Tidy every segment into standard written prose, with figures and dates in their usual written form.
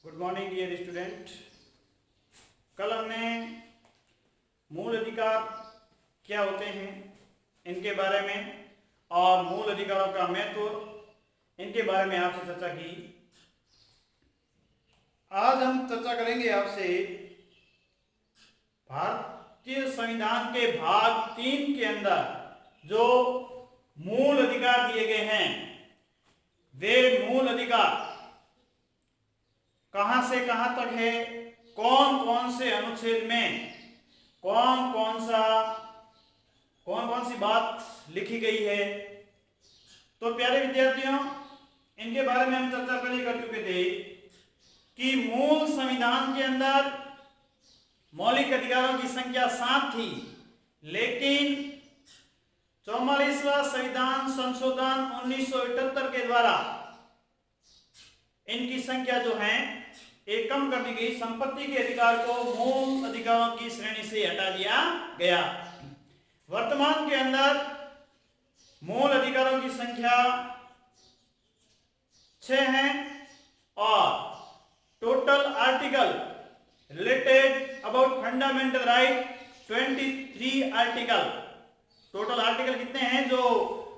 Good morning dear student. कल हमने मूल अधिकार क्या होते हैं इनके बारे में और मूल अधिकारों का महत्व इनके बारे में आपसे चर्चा की। आज हम चर्चा करेंगे आपसे भारतीय संविधान के भाग 3 के अंदर जो मूल अधिकार दिए गए हैं वे मूल अधिकार कहां से कहां तक है, कौन कौन से अनुच्छेद में कौन कौन सी बात लिखी गई है। तो प्यारे विद्यार्थियों, इनके बारे में हम चर्चा पहले कर चुके थे कि मूल संविधान के अंदर मौलिक अधिकारों की संख्या 7 थी, लेकिन 44वां संविधान संशोधन 1978 के द्वारा इनकी संख्या जो है एक कम कर दी गई। संपत्ति के अधिकार को मूल अधिकारों की श्रेणी से हटा दिया गया। वर्तमान के अंदर मूल अधिकारों की संख्या 6 है और total article related about fundamental right 23 article. Total article कितने हैं जो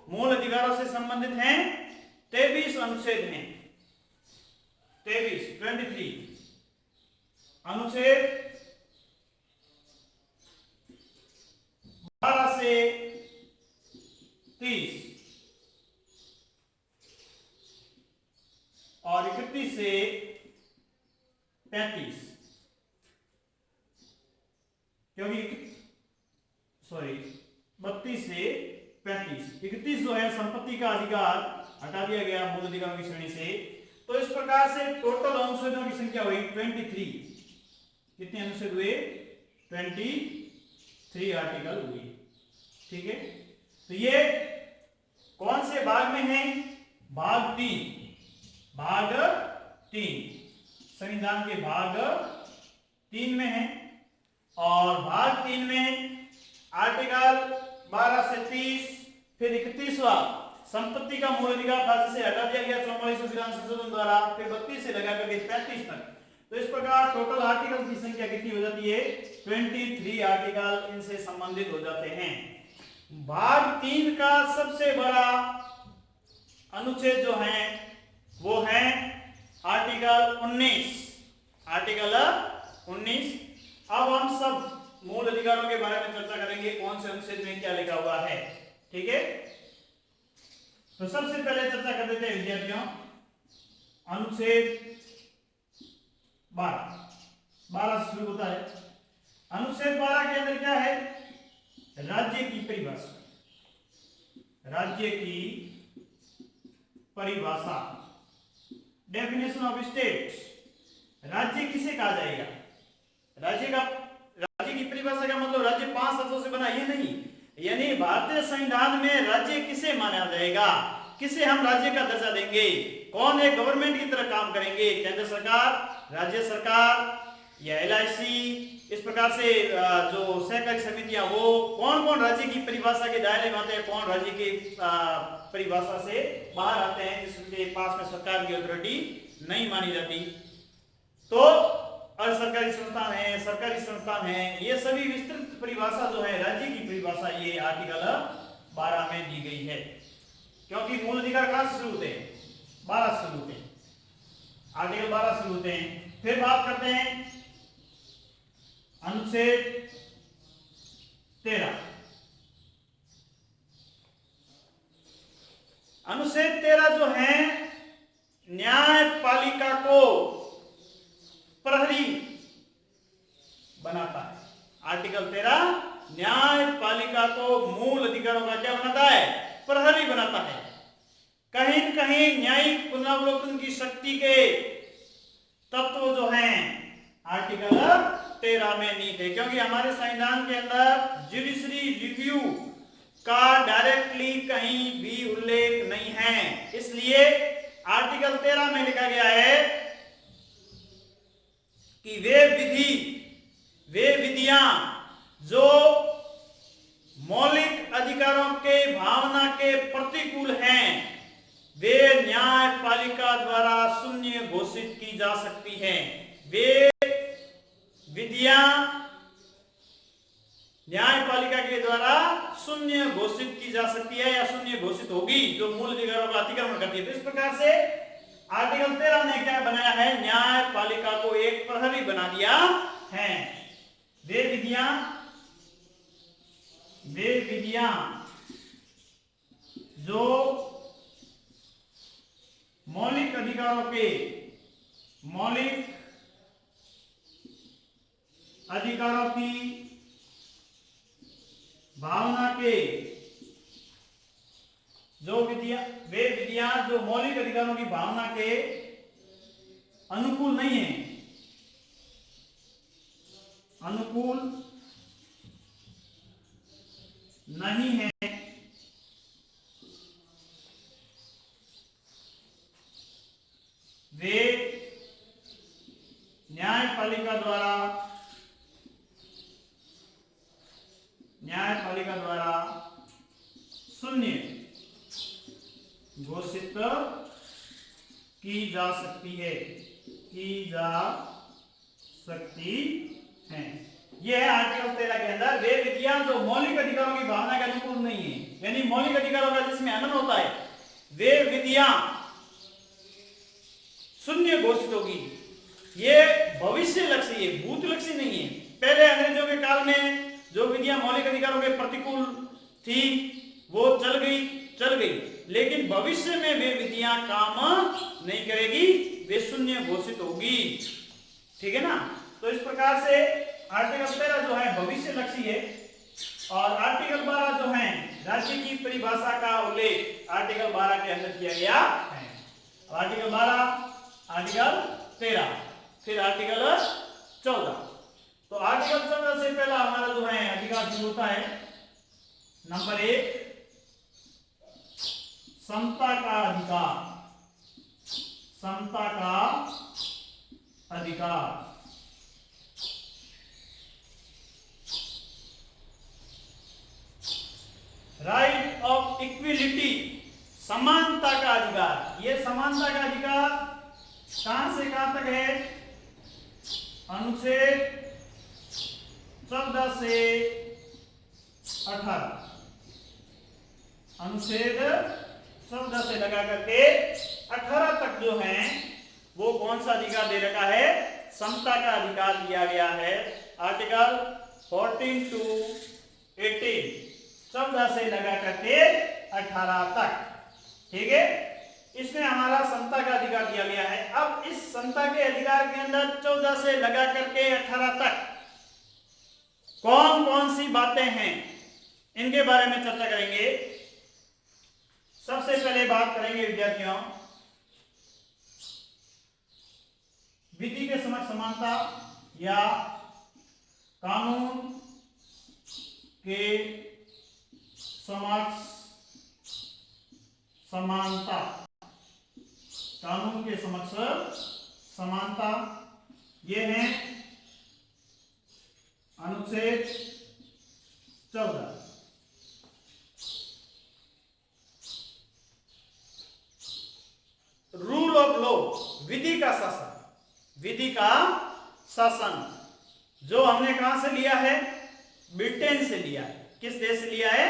मूल अधिकारों से संबंधित हैं? 23 अनुच्छेद हैं। 23 अनुच्छेद 12 से 30 और 31 से 35, क्योंकि 32 से 35, 31 जो है संपत्ति का अधिकार हटा दिया गया मूल अधिकारों की श्रेणी से। तो इस प्रकार से टोटल अनुच्छेदों की संख्या हुई 23। कितने अनुच्छेद हुए? 23 आर्टिकल हुए। ठीक है, तो ये कौन से भाग में है? भाग 3 संविधान के भाग 3 में है। और भाग 3 में आर्टिकल 12 से 30, फिर 31वां संपत्ति का मूल अधिकार था जिसे हटा दिया गया 44वें संविधान संशोधन द्वारा, फिर 32 से लगा करके 35 तक। तो इस प्रकार टोटल आर्टिकल की संख्या कितनी हो जाती है? 23 आर्टिकल इनसे संबंधित हो जाते हैं। भाग 3 का सबसे बड़ा अनुच्छेद जो है वो है आर्टिकल 19। आर्टिकल 19। अब हम सब मूल अधिकारों के बारे में चर्चा करेंगे, कौन से अनुच्छेद में क्या लिखा हुआ है। ठीक है, तो सबसे पहले चर्चा कर देते हैं विद्यार्थियों अनुच्छेद 12 से शुरू होता है। अनुच्छेद 12 के अंदर क्या है? राज्य की परिभाषा। राज्य की परिभाषा, डेफिनेशन ऑफ स्टेट। राज्य किसे कहा जाएगा? राज्य की परिभाषा का मतलब राज्य 5 तत्वों से बना, ये नहीं। यानी भारतीय संविधान में राज्य किसे माना जाएगा, किसे हम राज्य का दर्जा देंगे, कौन एक गवर्नमेंट की तरह काम करेंगे, केंद्र सरकार, राज्य सरकार या LIC, इस प्रकार से जो सहकारी समितियां, वो कौन कौन राज्य की परिभाषा के दायरे में आते हैं, कौन राज्य की परिभाषा से बाहर आते हैं, जिसके पास में सरकार की अथॉरिटी नहीं मानी जाती। तो और सरकारी संस्थान है, सरकारी संस्थान है, ये सभी विस्तृत परिभाषा जो है राज्य की परिभाषा, ये आर्टिकल 12 में दी गई है। क्योंकि मूल अधिकार कहां से शुरू होते हैं? 12 से शुरू होते हैं। आर्टिकल 12 शुरू होते हैं। फिर बात करते हैं अनुच्छेद 13। अनुच्छेद 13 जो है न्यायपालिका को प्रहरी बनाता है। आर्टिकल 13 न्यायपालिका को मूल अधिकारों का क्या बनाता है? प्रहरी बनाता है। कहीं न कहीं न्यायिक पुनरावलोकन की शक्ति के तत्व जो हैं आर्टिकल 13 में निहित है, क्योंकि हमारे संविधान के अंदर जुडिशरी रिव्यू का डायरेक्टली कहीं भी उल्लेख नहीं है। इसलिए आर्टिकल 13 में लिखा गया है कि वे विधियां जो मौलिक अधिकारों के भावना के प्रतिकूल हैं वे न्यायपालिका द्वारा शून्य घोषित की जा सकती हैं। वे विधियां न्यायपालिका के द्वारा शून्य घोषित की जा सकती है या शून्य घोषित होगी जो मूल अधिकारों का अतिक्रमण करती है। तो इस प्रकार से आर्टिकल 13 ने क्या बनाया है, न्यायपालिका को एक प्रहरी बना दिया है। वे विधियां जो मौलिक अधिकारों की भावना के वे विधियां जो मौलिक अधिकारों की भावना के अनुकूल नहीं है वे न्यायपालिका द्वारा शून्य घोषित की जा सकती है। यह है आर्टिकल 13 के अंदर वे विधियां जो मौलिक अधिकारों की भावना के अनुकूल नहीं है, यानी मौलिक अधिकारों का जिसमें हनन होता है, वे विधियां शून्य घोषित होगी। ये भविष्य लक्ष्य है, भूत लक्ष्य नहीं है। पहले अंग्रेजों के काल में जो विधियां मौलिक अधिकारों के प्रतिकूल थी वो चल गई, लेकिन भविष्य में वे विधियां काम नहीं करेगी, वे शून्य घोषित होगी। ठीक है ना। तो इस प्रकार से आर्टिकल 13 जो है भविष्य लक्ष्य है और आर्टिकल 12 जो है राज्य की परिभाषा का उल्लेख आर्टिकल 12 के अंदर किया गया है। आर्टिकल 12, आर्टिकल 13, फिर आर्टिकल 14। तो आर्टिकल 14 से पहला हमारा जो है अधिकार शुरू होता है। नंबर 1, समता का अधिकार। राइट ऑफ इक्विलिटी, समानता का अधिकार। ये समानता का अधिकार कहां से कहां तक है? अनुच्छेद 14 से 18, अनुच्छेद 14 से लगा करके 18 तक जो है वो कौन सा अधिकार दे रखा है? समता का अधिकार दिया गया है। आर्टिकल 14 to 18, 14 से लगा करके 18 तक। ठीक है, इसमें हमारा समता का अधिकार दिया गया है। अब इस समता के अधिकार के अंदर 14 से लगा करके 18 तक कौन कौन सी बातें हैं, इनके बारे में चर्चा करेंगे। सबसे पहले बात करेंगे विद्यार्थियों, विधि के समक्ष समानता या कानून के समक्ष समानता। कानून के समक्ष समानता ये है अनुच्छेद 14। रूल ऑफ लॉ, विधि का शासन। विधि का शासन जो हमने कहां से लिया है? ब्रिटेन से लिया है। किस देश से लिया है?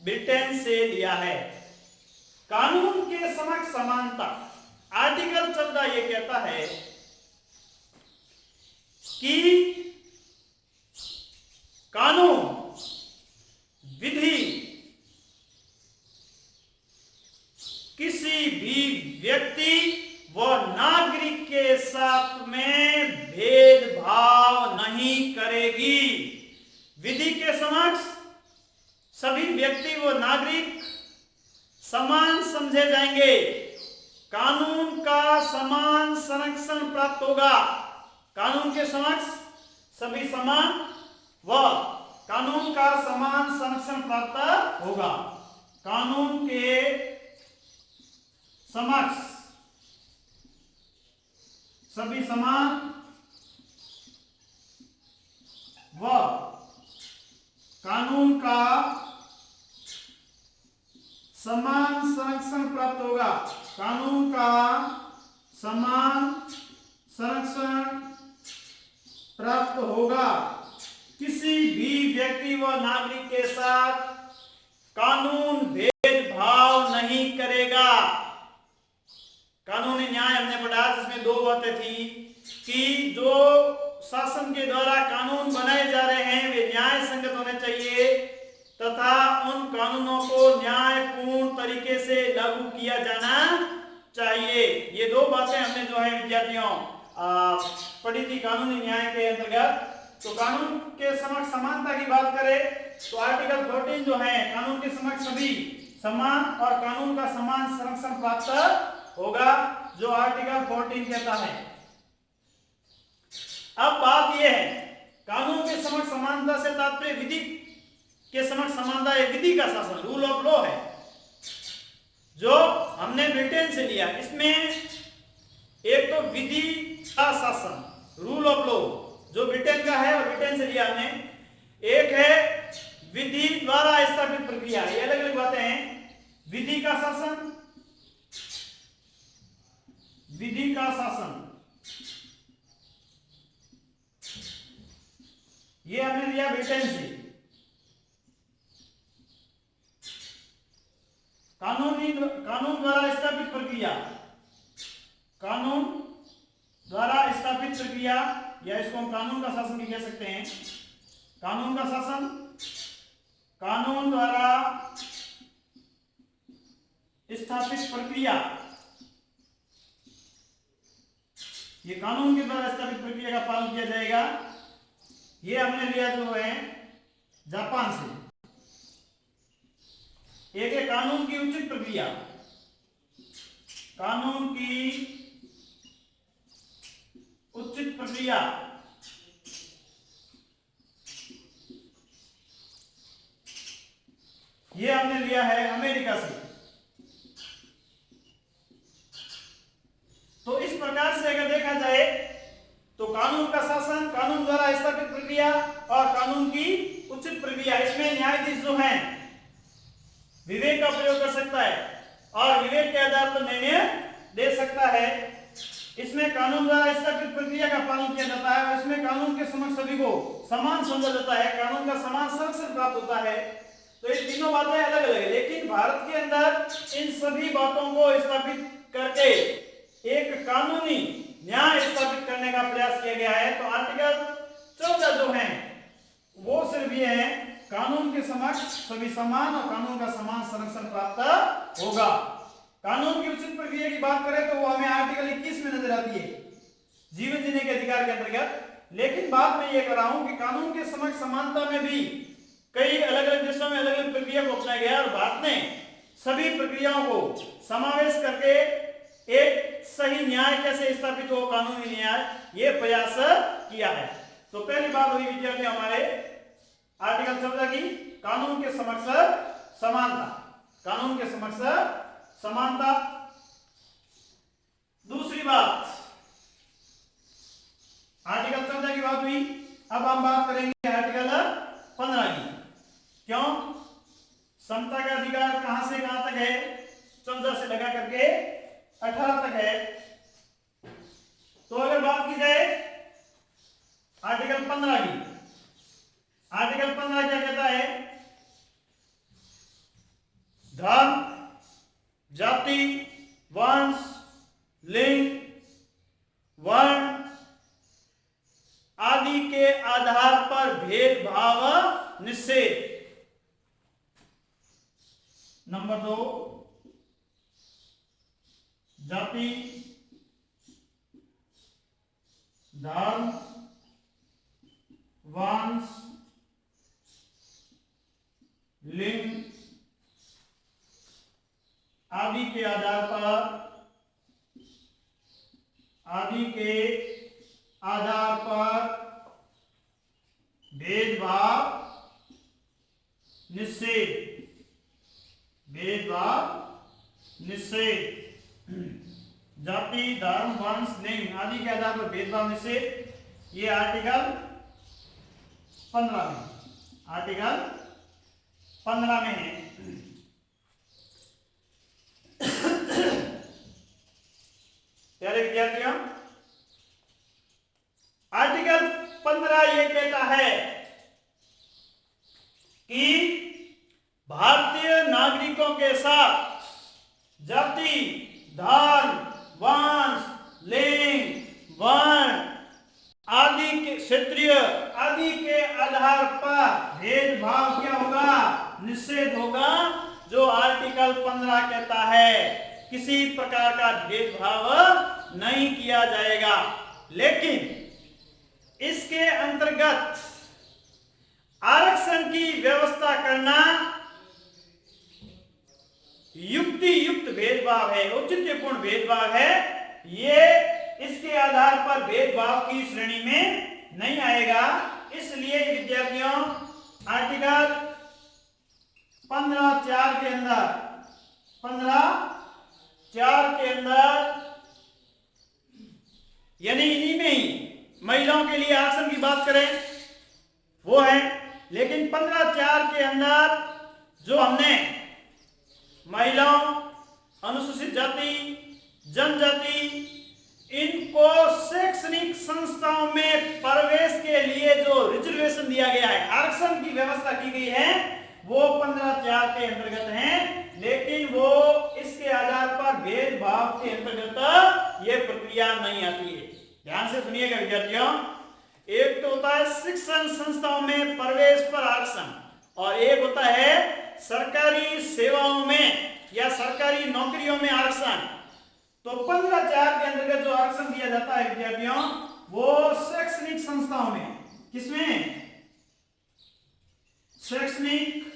ब्रिटेन से लिया है। कानून के समक्ष समानता, आर्टिकल 14 ये कहता है कि कानून, विधि किसी भी व्यक्ति व नागरिक के साथ में भेदभाव नहीं करेगी। विधि के समक्ष सभी व्यक्ति व नागरिक समान समझे जाएंगे। कानून का समान संरक्षण प्राप्त होगा। कानून के समक्ष सभी समान व कानून का समान संरक्षण प्राप्त होगा। कानून के समक्ष सभी समान व कानून का समान संरक्षण प्राप्त होगा। कानून का समान संरक्षण प्राप्त होगा। किसी भी व्यक्ति व नागरिक के साथ कानून भेदभाव नहीं करेगा। कानूनी न्याय हमने पढ़ा जिसमें दो बातें थी कि जो शासन के द्वारा कानून बनाए जा रहे हैं वे न्याय संगत होने चाहिए तथा उन कानूनों को न्यायपूर्ण तरीके से लागू किया जाना चाहिए। ये दो बातें हमने जो है विद्यार्थियों पढ़ी थी कानूनी न्याय के अंतर्गत। तो कानून के समक्ष समानता की बात करें तो आर्टिकल 14 जो है कानून के समक्ष सभी समान और कानून का समान संरक्षण प्राप्त होगा जो आर्टिकल 14 कहता है। अब बात यह है कानून के समक्ष समानता से तात्पर्य विधि के समक्ष समानता है। विधि का शासन रूल ऑफ लॉ है जो हमने ब्रिटेन से लिया। इसमें एक तो विधि का शासन रूल ऑफ लॉ जो ब्रिटेन का है और ब्रिटेन से लिया हमने, एक है विधि द्वारा स्थापित प्रक्रिया। ये अलग अलग बातें हैं। विधि का शासन, विधि का शासन ये हमने लिया ब्रिटेन से। कानून द्वारा स्थापित प्रक्रिया, कानून द्वारा स्थापित प्रक्रिया या इसको हम कानून का शासन भी कह सकते हैं। कानून का शासन, कानून द्वारा स्थापित प्रक्रिया, ये कानून के द्वारा स्थापित प्रक्रिया का पालन किया जाएगा। ये हमने लिया जो है जापान से। एक है कानून की उचित प्रक्रिया, कानून की उचित प्रक्रिया ये हमने लिया है अमेरिका से। तो इस प्रकार से अगर देखा जाए तो कानून का शासन, कानून द्वारा स्थापित प्रक्रिया और कानून की उचित प्रक्रिया, इसमें न्यायाधीश जो है विवेक का प्रयोग कर सकता है और विवेक के आधार पर निर्णय दे सकता है। इसमें कानून द्वारा स्थापित प्रक्रिया का पालन किया जाता है और इसमें कानून के समक्ष सभी को समान समझा जाता है, कानून का समान संरक्षण प्राप्त होता है। तो ये तीनों बातें अलग अलग है, लेकिन भारत के अंदर इन सभी बातों को स्थापित करके एक कानूनी न्याय स्थापित करने का प्रयास किया गया है। तो आर्टिकल 14 जो है वो सिर्फ ये है कानून के समक्ष सभी समान और कानून का समान संरक्षण प्राप्त होगा। कानून की उचित प्रक्रिया की बात करें तो वो हमें आर्टिकल 21 में नजर आती है जीवन जीने के अधिकार के अंतर्गत। लेकिन बात मैं ये कर रहा हूं कि कानून के समक्ष समानता में भी कई अलग अलग देशों में अलग अलग प्रक्रिया को अपनाया गया और भारत ने सभी प्रक्रियाओं को समावेश करके एक सही न्याय कैसे स्थापित हो, कानूनी न्याय, ये प्रयास किया है। तो पहली बात हुई विद्यार्थी हमारे आर्टिकल 14 की कानून के समक्ष समानता, कानून के समक्ष समानता। दूसरी बात आर्टिकल 14 की बात हुई। अब हम बात करेंगे आर्टिकल 15 की। क्यों? समता का अधिकार कहां से कहां तक है? 14 से लगा करके 18 तक है। तो अगर बात की जाए आर्टिकल 15 की, आर्टिकल 15 क्या कहता है? धर्म, जाति, वंश, लिंग, वर्ण आदि के आधार पर भेदभाव निषेध। नंबर 2 जाति, धर्म, वंश, लिंग आदि के आधार पर भेदभाव निषेध, भेदभाव निषेध। जाति, धर्म, वंश, लिंग आदि के आधार पर भेदभाव निषेध, ये आर्टिकल 15 में, आर्टिकल 15 में है। के साथ जाति, धर्म, वंश, लिंग, वर्ण आदि के, क्षेत्रीय आदि के आधार पर भेदभाव क्या होगा? निषेध होगा, जो आर्टिकल 15 कहता है किसी प्रकार का भेदभाव नहीं किया जाएगा। लेकिन इसके अंतर्गत आरक्षण की व्यवस्था करना युक्ति युक्त भेदभाव है, औचित्यपूर्ण भेदभाव है। ये इसके आधार पर भेदभाव की श्रेणी में नहीं आएगा। इसलिए विद्यार्थियों आर्टिकल 15(4) के अंदर 15(4) के अंदर यानी इन्हीं में ही महिलाओं के लिए आरक्षण की बात करें वो है, लेकिन 15(4) के अंदर जो हमने महिलाओं, अनुसूचित जाति, जनजाति इनको शैक्षणिक संस्थाओं में प्रवेश के लिए जो रिजर्वेशन दिया गया है, आरक्षण की व्यवस्था की गई है, वो 15(4) के अंतर्गत है। लेकिन वो इसके आधार पर भेदभाव के अंतर्गत ये प्रक्रिया नहीं आती है। ध्यान से सुनिएगा विद्यार्थियों, एक तो होता है शिक्षण संस्थाओं में प्रवेश पर आरक्षण और एक होता है सरकारी सेवाओं में या सरकारी नौकरियों में आरक्षण। तो 15(4) के अंतर्गत जो आरक्षण दिया जाता है विद्यार्थियों, वो शैक्षणिक संस्थाओं में, किसमें? शैक्षणिक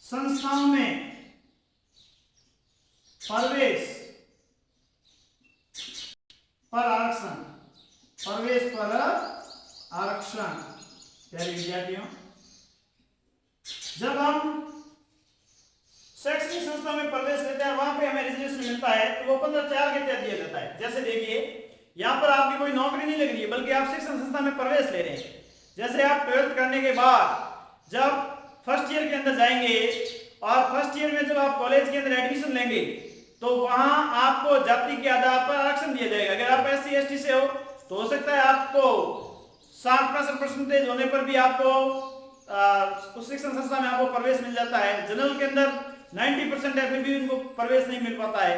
संस्थाओं में प्रवेश पर आरक्षण, प्रवेश पर आरक्षण। प्यारे विद्यार्थियों, जब हम शैक्षणिक संस्था में प्रवेश लेते हैं, वहां पे हमें रिजर्वेशन मिलता है, तो वो 15(4) के तहत दिया जाता है। जैसे देखिए, यहाँ पर आपकी कोई नौकरी नहीं लग रही है, बल्कि आप शिक्षण संस्था में प्रवेश ले रहे हैं। जैसे आप 12th करने के बाद जब फर्स्ट ईयर के अंदर जाएंगे और फर्स्ट ईयर में जब आप कॉलेज के अंदर एडमिशन लेंगे, तो वहां आपको जाति के आधार पर आरक्षण दिया जाएगा। अगर आप SC ST से हो तो हो सकता है आपको 60% होने पर भी आपको उस शिक्षण संस्था में आपको प्रवेश मिल जाता है। जनरल के अंदर 90% है, फिर भी उनको प्रवेश नहीं मिल पाता है।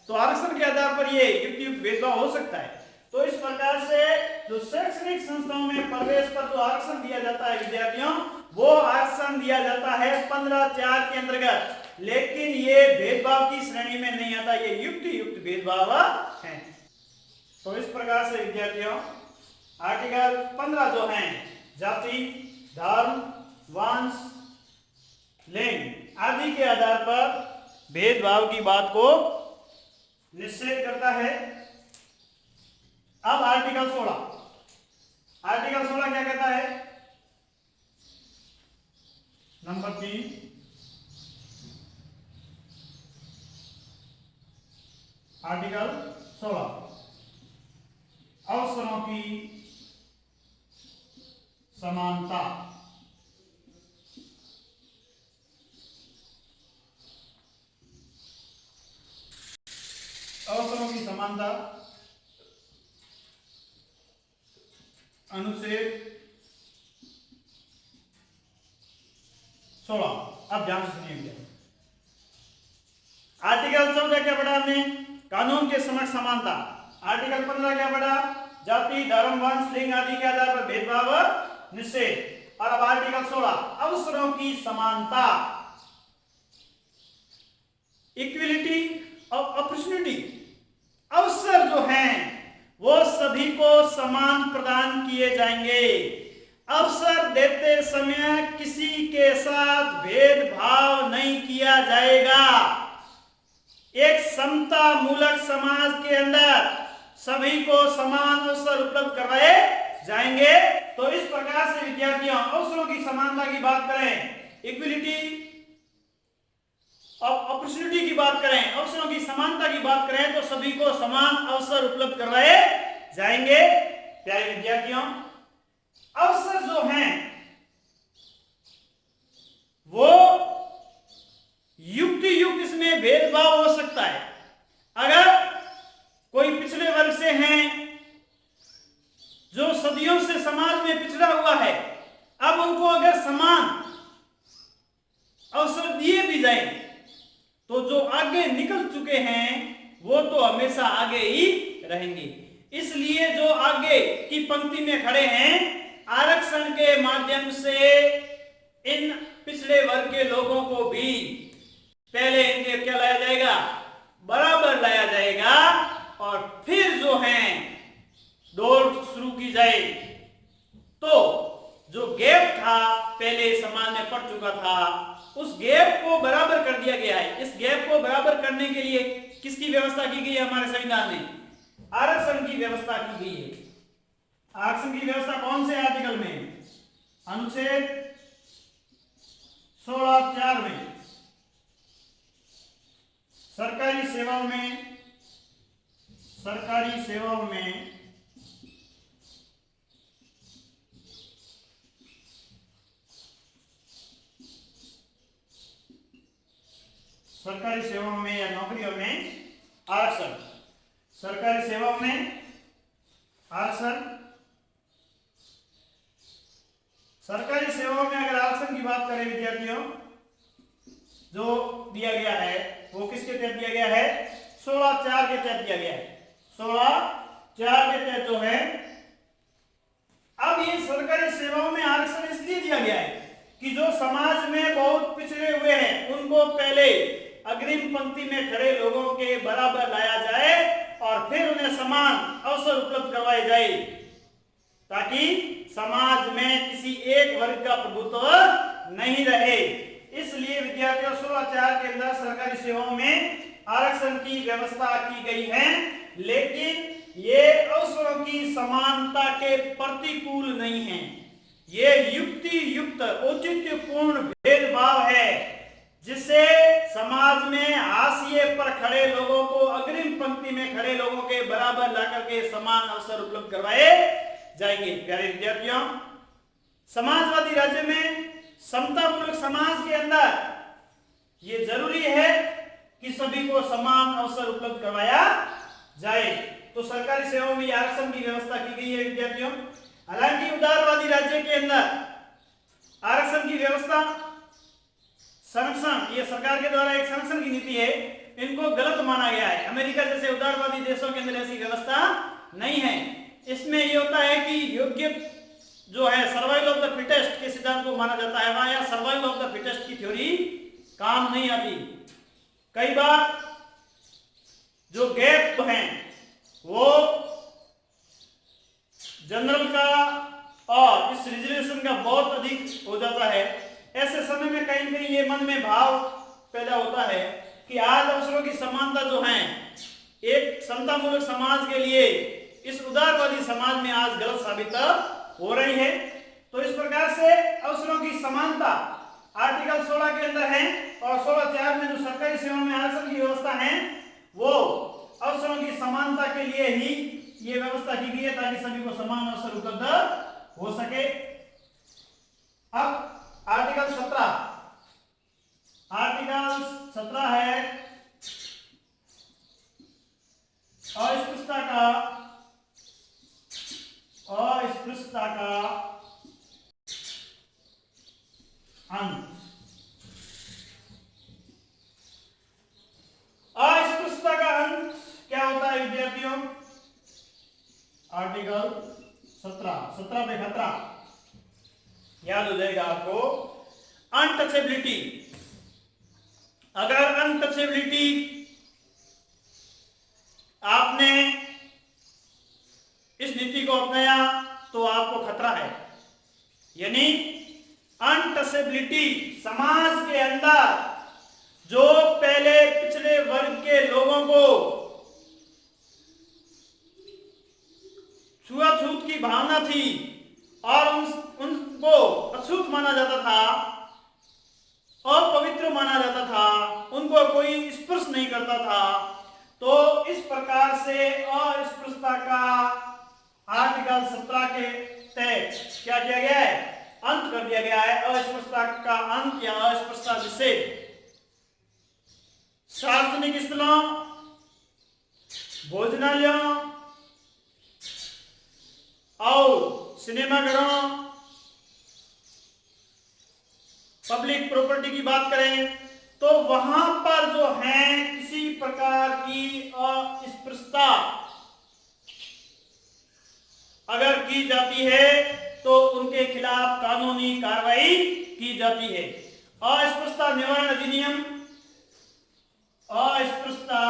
तो आरक्षण के आधार पर ये युक्ति युक्त भेदभाव हो सकता है। तो इस प्रकार से जो शैक्षणिक संस्थाओं में प्रवेश पर जो आरक्षण दिया जाता है विद्यार्थियों, वो आरक्षण दिया जाता है 15(4) के अंतर्गत। लेकिन ये भेदभाव की श्रेणी में नहीं आता, ये युक्ति युक्त भेदभाव है। तो इस प्रकार से विद्यार्थियों आर्टिकल 15 जो है जाति, धर्म, वंश, लिंग आदि के आधार पर भेदभाव की बात को निषेध करता है। अब आर्टिकल 16 क्या कहता है? नंबर 3, आर्टिकल 16 अवसरों की समानता। अवसरों की समानता अनुच्छेद 16। अब ध्यान से सुनिए। आर्टिकल 14 क्या पढ़ा हमने? कानून के समक्ष समानता। आर्टिकल 15 क्या पढ़ा? जाति, धर्म, वंश, लिंग आदि के आधार पर भेदभाव निषेध। और अब आर्टिकल 16 अवसरों की समानता, इक्विलिटी ऑफ अपॉर्चुनिटी। अवसर जो हैं वो सभी को समान प्रदान किए जाएंगे। अवसर देते समय किसी के साथ भेदभाव नहीं किया जाएगा। एक समता मूलक समाज के अंदर सभी को समान अवसर उपलब्ध करवाए जाएंगे। तो इस प्रकार से विद्यार्थियों अवसरों की समानता की बात करें, इक्विलिटी ऑफ अपॉर्चुनिटी की बात करें, अवसरों की समानता की बात करें, तो सभी को समान अवसर उपलब्ध करवाए जाएंगे। प्यारे विद्यार्थियों, अवसर जो हैं वो युक्ति युक्त इसमें भेदभाव हो सकता है। अगर कोई पिछड़े वर्ग से हैं जो सदियों से समाज में पिछड़ा हुआ है, अब उनको अगर समान अवसर दिए भी जाए तो जो आगे निकल चुके हैं वो तो हमेशा आगे ही रहेंगे। इसलिए जो आगे की पंक्ति में खड़े हैं, आरक्षण के माध्यम से इन पिछड़े वर्ग के लोगों को भी पहले इनके क्या लाया जाएगा, बराबर लाया जाएगा, और फिर जो है दौड़ शुरू की जाए। तो जो गैप था पहले समाज में पड़ चुका था, उस गैप को बराबर कर दिया गया है। इस गैप को बराबर करने के लिए किसकी व्यवस्था की गई है हमारे संविधान में? आरक्षण की व्यवस्था की गई है। आरक्षण की व्यवस्था कौन से आर्टिकल में? अनुच्छेद 16(4) में। सरकारी सेवाओं में सरकारी सेवाओं में या नौकरियों में आरक्षण। सरकारी सेवाओं में आरक्षण। सरकारी सेवाओं में अगर आरक्षण की बात करें विद्यार्थियों, जो दिया गया है वो किसके तहत दिया गया है? 16(4) के तहत दिया गया है। 16(4) के तहत जो है, अब ये सरकारी सेवाओं में आरक्षण इसलिए दिया गया है कि जो समाज में बहुत पिछड़े हुए हैं उनको पहले अग्रिम पंक्ति में खड़े लोगों के बराबर लाया जाए और फिर उन्हें समान अवसर उपलब्ध करवाए जाए, ताकि समाज में किसी एक वर्ग का प्रभुत्व नहीं रहे। इसलिए विद्यार्थियों 16(4) के अंदर सरकारी सेवाओं में आरक्षण की व्यवस्था की गई है, लेकिन ये अवसरों की समानता के प्रतिकूल नहीं है। ये युक्ति युक्त औचित्यपूर्ण भेदभाव है, जिससे समाज में हाशिए पर खड़े लोगों को अग्रिम पंक्ति में खड़े लोगों के बराबर लाकर के समान अवसर उपलब्ध करवाए जाएंगे। प्यारे विद्यार्थियों, समाजवादी राज्य में समतामूलक समाज के अंदर ये जरूरी है कि सभी को समान अवसर उपलब्ध करवाया जाए। तो सरकारी सेवाओं में आरक्षण की व्यवस्था की गई है विद्यार्थियों। हालांकि उदारवादी राज्य के अंदर आरक्षण की व्यवस्था संरक्षण, ये सरकार के द्वारा एक संरक्षण की नीति है, इनको गलत माना गया है। अमेरिका जैसे उदारवादी देशों के अंदर ऐसी व्यवस्था नहीं है। इसमें ये होता है कि योग्य जो है सर्वाइवल ऑफ द फिटेस्ट के सिद्धांत को माना जाता है। वहां या सर्वाइवल ऑफ द फिटेस्ट की थ्योरी काम नहीं आती। कई बार जो गैप हैं वो जनरल का और इस रिजर्वेशन का बहुत अधिक हो जाता है। ऐसे समय में कहीं कहीं ये मन में भाव पैदा होता है कि आज अवसरों की समानता जो है एक समतामूलक समाज के लिए इस उदारवादी समाज में आज गलत साबित हो रही है। तो इस प्रकार से अवसरों की समानता आर्टिकल 16 के अंदर है और 16(4) में जो सरकारी सेवाओं में आरक्षण की व्यवस्था है वो अवसरों की समानता के लिए ही ये व्यवस्था की गई है, ताकि सभी को समान अवसर उपलब्ध हो सके। अब आर्टिकल 17 है अस्पृश्यता का अंत। अस्पृश्यता का अंत क्या होता है विद्यार्थियों? आर्टिकल 17 पे खतरा याद हो जाएगा आपको। अनटचेबिलिटी, अगर अनटचेबिलिटी आपने इस नीति को अपनाया तो आपको खतरा है। यानी अनटचेबिलिटी, समाज के अंदर जो पहले पिछड़े वर्ग के लोगों को छुआछूत की भावना थी और उनको अछूत माना जाता था, अपवित्र माना जाता था, उनको कोई स्पर्श नहीं करता था, तो इस प्रकार से अस्पृश्यता का आर्टिकल 17 के तहत क्या किया गया है? अंत कर दिया गया है। अस्पृश्यता का अंत या अस्पृश्यता निषेध सार्वजनिक स्थलों, भोजनालयों और सिनेमाघरों, पब्लिक प्रॉपर्टी की बात करें तो वहां पर जो है की जाती है तो उनके खिलाफ कानूनी कार्रवाई की जाती है। अस्पृश्यता निवारण अधिनियम, अस्पृश्यता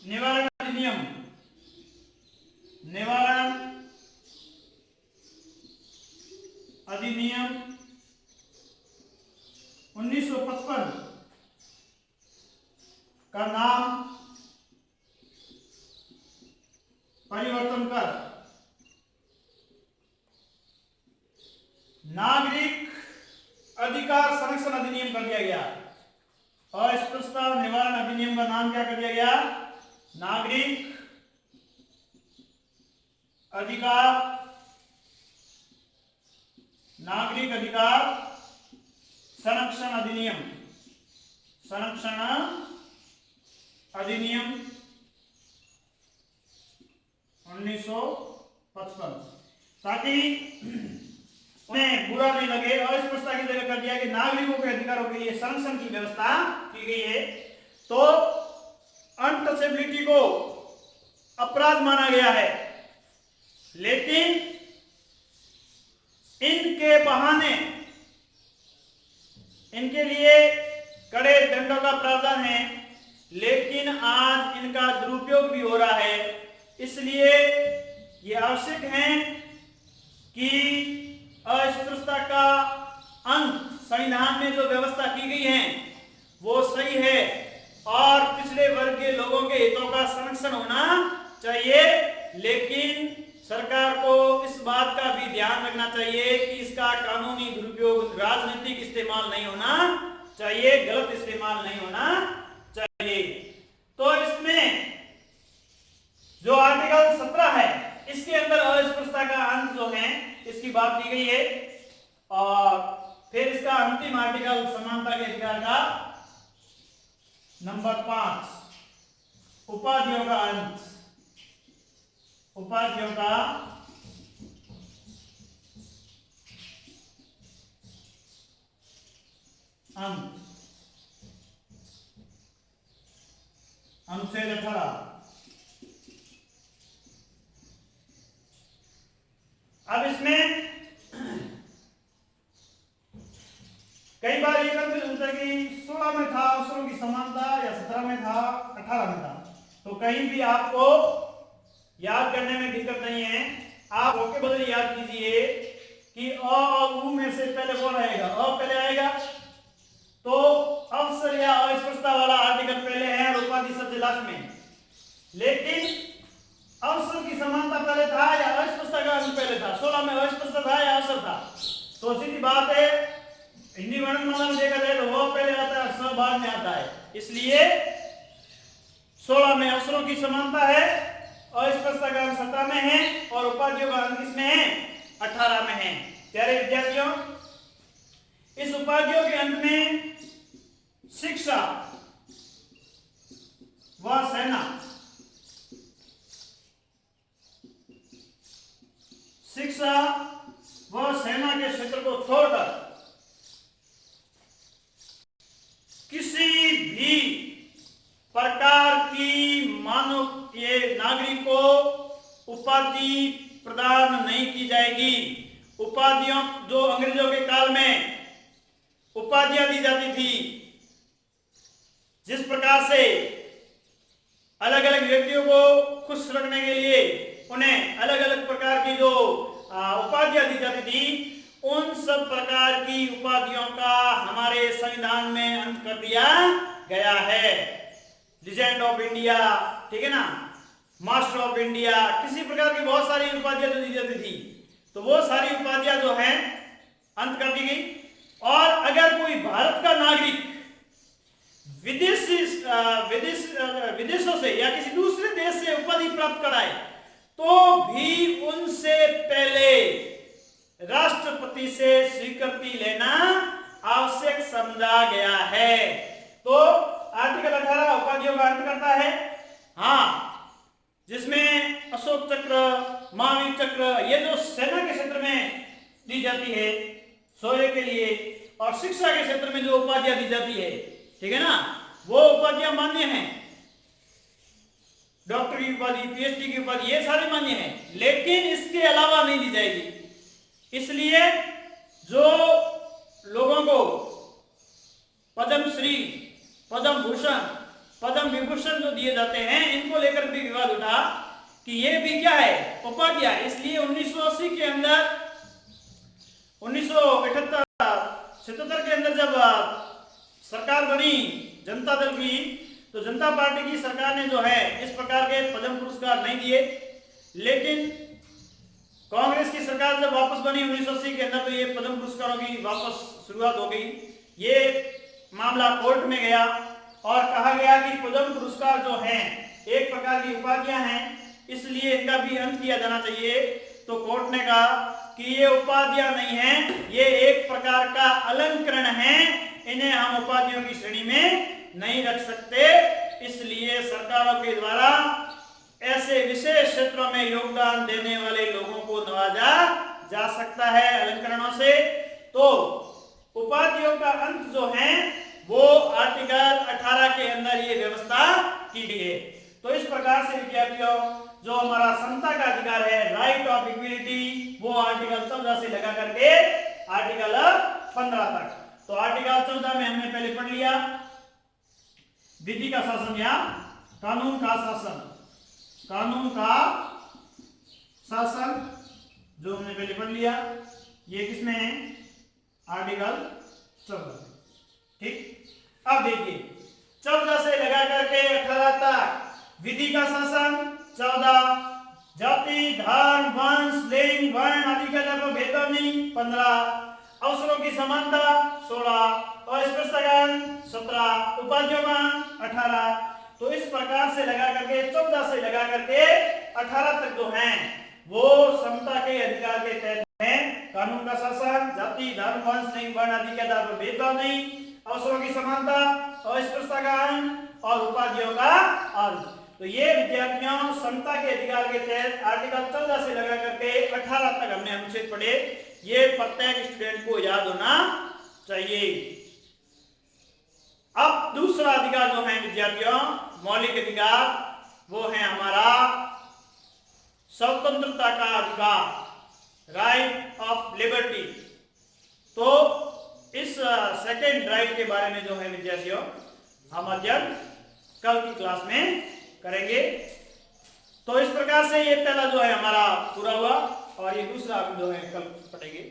निवारण अधिनियम, निवारण अधिनियम 1955 का नाम परिवर्तन कर नागरिक अधिकार संरक्षण अधिनियम कर दिया गया। अस्पृश्यता निवारण अधिनियम का नाम क्या कर दिया गया? नागरिक अधिकार, नागरिक अधिकार संरक्षण अधिनियम, संरक्षण अधिनियम 1955, ताकि उन्हें बुरा नहीं लगे। अस्पृश्यता की जगह कर दिया कि नागरिकों के अधिकारों के लिए संरक्षण की व्यवस्था की गई है। तो अनटचेबिलिटी को अपराध माना गया है, लेकिन इनके बहाने इनके लिए कड़े दंडों का प्रावधान है, लेकिन आज इनका दुरुपयोग भी हो रहा है। इसलिए ये आवश्यक है कि अस्पृश्यता का अंत संविधान में जो व्यवस्था की गई है वो सही है और पिछड़े वर्ग के लोगों के हितों का संरक्षण होना चाहिए, लेकिन सरकार को इस बात का भी ध्यान रखना चाहिए कि इसका कानूनी दुरुपयोग, राजनीतिक इस्तेमाल नहीं होना चाहिए, गलत इस्तेमाल नहीं होना चाहिए। तो इसमें जो आर्टिकल 17 है इसके अंदर अस्पृश्यता का अंत जो है इसकी बात की गई है। और फिर इसका अंतिम आर्टिकल समानता के अधिकार का नंबर 5, उपाधियों का अंत, उपाधियों का अंत, अनुच्छेद 18। अब इसमें कई बार ये कंफ्यूज होता है कि 16 में था अवसरों की समानता या 17 में था, 18 में था। तो कहीं भी आपको याद करने में दिक्कत नहीं है, आप ओके बदल याद कीजिए कि अ और उ में से पहले कौन आएगा? अ पहले आएगा, तो अवसर या अस्पृश्यता वाला आर्टिकल पहले है और उपाधि सबसे लास्ट में। लेकिन अवसर की समानता पहले था या अस्पृश्यता का अंत पहले था? 16 में अस्पृश्यता था या अवसर था? तो सीधी बात है, हिंदी वर्णमाला में देखा जाए तो वो पहले आता है, स बाद में आता है। इसलिए 16 में अवसरों की समानता है, अस्पृश्यता का अंत 17 में है और उपाधियों का अंत किसमें है? 18 में है। प्यारे विद्यार्थियों, इस उपाधियों के अंत में शिक्षा व सेना, शिक्षा व सेना के क्षेत्र को छोड़कर किसी भी प्रकार की मानव ये नागरिक को उपाधि प्रदान नहीं की जाएगी। उपाधियों जो अंग्रेजों के काल में उपाधियां दी जाती थी, जिस प्रकार से अलग अलग व्यक्तियों को खुश रखने के लिए उन्हें अलग अलग प्रकार की जो उपाधियां दी जाती थी, उन सब प्रकार की उपाधियों का हमारे संविधान में अंत कर दिया गया है। लीजेंड ऑफ इंडिया, ठीक है ना, मास्टर ऑफ इंडिया, किसी प्रकार की बहुत सारी उपाधियां जो दी जाती थी, तो वो सारी उपाधियां जो हैं अंत कर दी गई। और अगर कोई भारत का नागरिक विदेशों से या किसी दूसरे देश से उपाधि प्राप्त कराए तो भी उनसे पहले राष्ट्रपति से स्वीकृति लेना आवश्यक समझा गया है। तो आर्टिकल 18 उपाधियों का अंत करता है, हाँ, जिसमें अशोक चक्र, महावीर चक्र, ये जो सेना के क्षेत्र में दी जाती है शौर्य के लिए, और शिक्षा के क्षेत्र में जो उपाधियां दी जाती है, ठीक है ना, वो उपाधियां मान्य हैं। डॉक्टर की उपाधि, पीएचडी की उपाधि, ये सारे मान्य है, लेकिन इसके अलावा नहीं दी जाएगी। इसलिए जो लोगों को पद्म श्री, पद्म भूषण, पद्म विभूषण जो दिए जाते हैं, इनको लेकर भी विवाद उठा कि ये भी क्या है, उपाधियां। इसलिए 1980 के अंदर, 1978-77 के अंदर जब सरकार बनी जनता दल की, तो जनता पार्टी की सरकार ने जो है इस प्रकार के पद्म पुरस्कार नहीं दिए। लेकिन कांग्रेस की सरकार जब वापस बनी 1980 के अंदर, तो ये पद्म पुरस्कारों की वापस शुरुआत हो गई। ये मामला कोर्ट में गया और कहा गया कि पद्म पुरस्कार जो हैं एक प्रकार की उपाधियां हैं, इसलिए इनका भी अंत किया जाना चाहिए। तो कोर्ट ने कहा कि ये उपाधियां नहीं हैं, ये एक प्रकार का अलंकरण है, इन्हें हम उपाधियों की श्रेणी में नहीं रख सकते। इसलिए सरकारों के द्वारा ऐसे विशेष क्षेत्रों में योगदान देने वाले लोगों को नवाजा जा सकता है अलंकरणों से। तो उपाधियों का अंत जो है वो आर्टिकल 18 के अंदर ये व्यवस्था की गई है। तो इस प्रकार से विद्यार्थियों, जो हमारा समता का अधिकार है, राइट ऑफ इक्विलिटी, वो आर्टिकल 14 से लगा करके आर्टिकल 15 तक। तो आर्टिकल 14 में हमने पहले पढ़ लिया विधि का शासन या कानून का शासन, कानून का शासन जो हमने पहले पढ़ लिया, ये किसमें है, आर्टिकल 14। ठीक, अब देखिए 14 से लगा करके 18 तक विधि का शासन 14, जाति, धर्म, वंश, लिंग, वर्ण आदि का जब भेदभाव नहीं 15, अवसरों की समानता 16, अस्पृश्यता 17, उपाधियों का 18। तो इस प्रकार से लगा करके 14 से लगा करके 18 तक जो हैं वो समता के अधिकार के तहत हैं। कानून का शासन, जाति, धर्म, वंश, लिंग, वर्ण आदि के आधार पर भेदभाव नहीं, अवसरों की समानता, अस्पृश्यता का अंत और उपाधियों का अंत। तो ये विद्यार्थियों समता के अधिकार के तहत आर्टिकल 14 से लगा करके 18 तक हमने अनुच्छेद पढ़े। ये प्रत्येक स्टूडेंट को याद होना चाहिए। अब दूसरा अधिकार जो है विद्यार्थियों, मौलिक अधिकार, वो है हमारा स्वतंत्रता का अधिकार, राइट ऑफ लिबर्टी। तो इस सेकेंड राइट के बारे में जो है विद्यार्थियों हम अध्ययन कल की क्लास में करेंगे। तो इस प्रकार से ये पहला जो है हमारा पूरा हुआ और ये दूसरा जो है कल पढ़ेंगे।